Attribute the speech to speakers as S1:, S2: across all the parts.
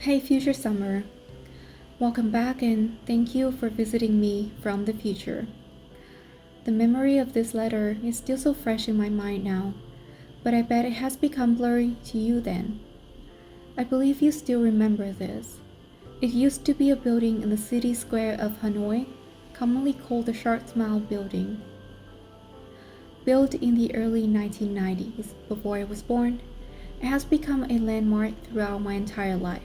S1: Hey, future summer. Welcome back and thank you for visiting me from the future. The memory of this letter is still so fresh in my mind now, but I bet it has become blurry to you then. I believe you still remember this. It used to be a building in the city square of Hanoi, commonly called the Shark Smile Building. Built in the early 1990s, before I was born, it has become a landmark throughout my entire life.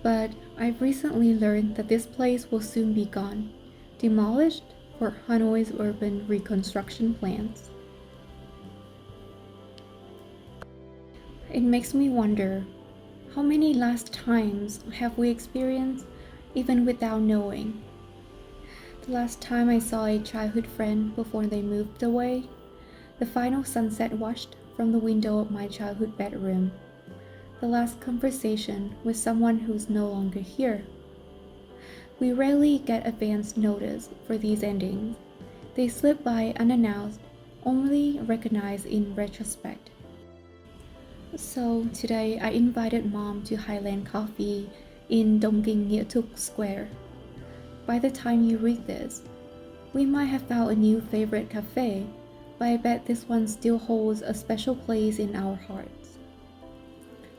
S1: But I've recently learned that this place will soon be gone, demolished for Hanoi's urban reconstruction plans. It makes me wonder, how many last times have we experienced even without knowing? The last time I saw a childhood friend before they moved away, the final sunset watched from the window of my childhood bedroom, the last conversation with someone who's no longer here. We rarely get advance notice for these endings. They slip by unannounced, only recognized in retrospect. So today I invited Mom to Highland Coffee in DKNT Square. By the time you read this, we might have found a new favorite cafe, but I bet this one still holds a special place in our hearts.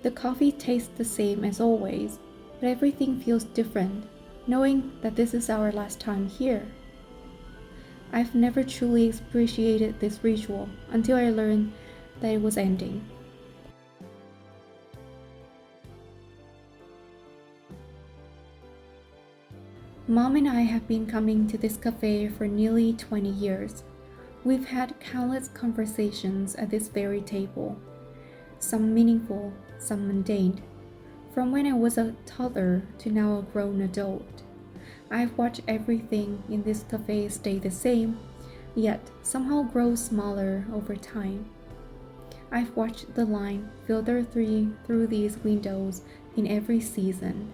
S1: The coffee tastes the same as always, but everything feels different, knowing that this is our last time here. I've never truly appreciated this ritual until I learned that it was ending. Mom and I have been coming to this cafe for nearly 20 years. We've had countless conversations at this very table, some meaningful, some mundane. From when I was a toddler to now a grown adult, I've watched everything in this cafe stay the same, yet somehow grow smaller over time. I've watched the line filter through these windows in every season.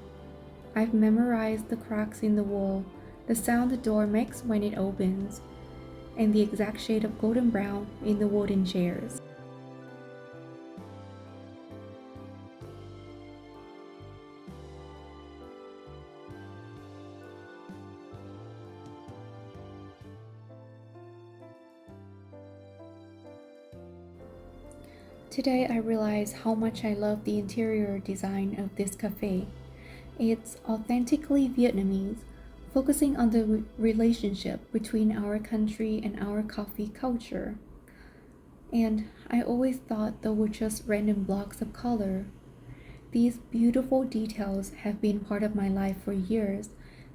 S1: I've memorized the cracks in the wall, the sound the door makes when it opens, and the exact shade of golden brown in the wooden chairs. Today I realize how much I love the interior design of this cafe. It's authentically Vietnamese, focusing on the relationship between our country and our coffee culture. And I always thought they were just random blocks of color. These beautiful details have been part of my life for years,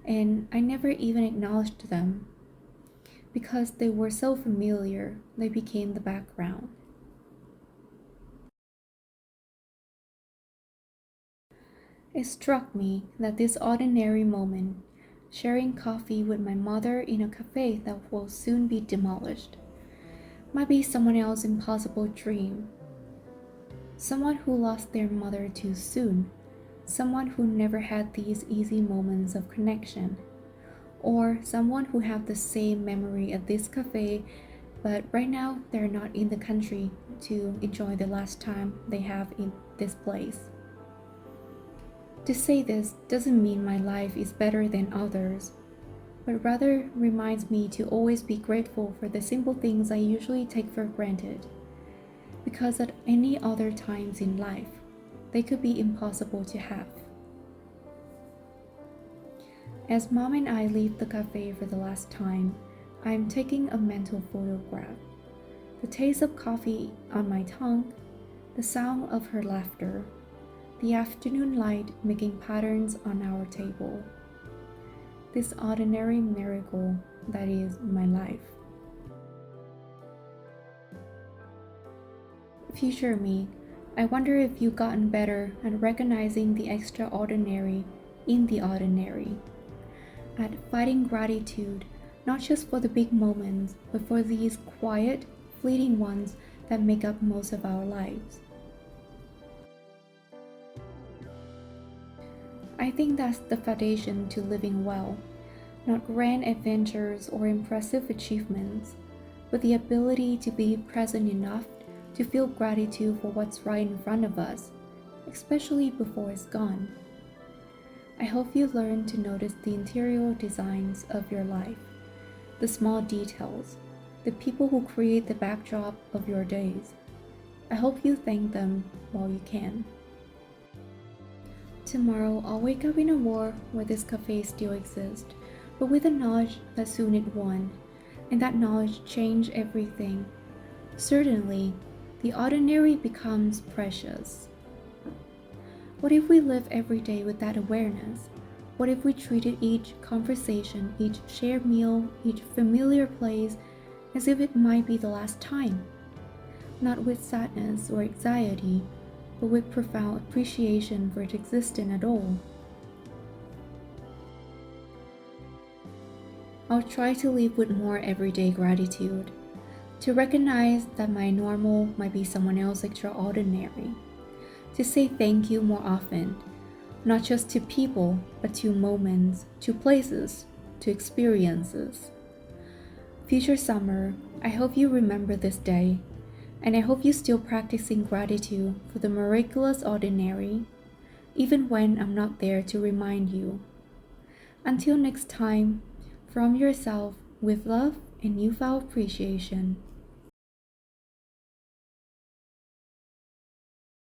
S1: and I never even acknowledged them. Because they were so familiar, they became the background. It struck me that this ordinary moment, sharing coffee with my mother in a cafe that will soon be demolished, might be someone else's impossible dream. Someone who lost their mother too soon, someone who never had these easy moments of connection, or someone who have the same memory at this cafe, but right now they're not in the country to enjoy the last time they have in this place. To say this doesn't mean my life is better than others, but rather reminds me to always be grateful for the simple things I usually take for granted, because at any other times in life, they could be impossible to have. As Mom and I leave the cafe for the last time, I am taking a mental photograph. The taste of coffee on my tongue, the sound of her laughter, the afternoon light making patterns on our table. This ordinary miracle that is my life. Future me, I wonder if you've gotten better at recognizing the extraordinary in the ordinary, at finding gratitude not just for the big moments, but for these quiet, fleeting ones that make up most of our lives. I think that's the foundation to living well, not grand adventures or impressive achievements, but the ability to be present enough to feel gratitude for what's right in front of us, especially before it's gone. I hope you learn to notice the interior designs of your life, the small details, the people who create the backdrop of your days. I hope you thank them while you can. Tomorrow, I'll wake up in a world where this cafe still exists, but with the knowledge that soon it won, and that knowledge changed everything. Certainly, the ordinary becomes precious. What if we live every day with that awareness? What if we treated each conversation, each shared meal, each familiar place as if it might be the last time? Not with sadness or anxiety, but with profound appreciation for its existence at all. I'll try to live with more everyday gratitude, to recognize that my normal might be someone else's extraordinary, to say thank you more often, not just to people, but to moments, to places, to experiences. Future summer, I hope you remember this day, and I hope you're still practicing gratitude for the miraculous ordinary, even when I'm not there to remind you. Until next time, from yourself, with love and newfound appreciation.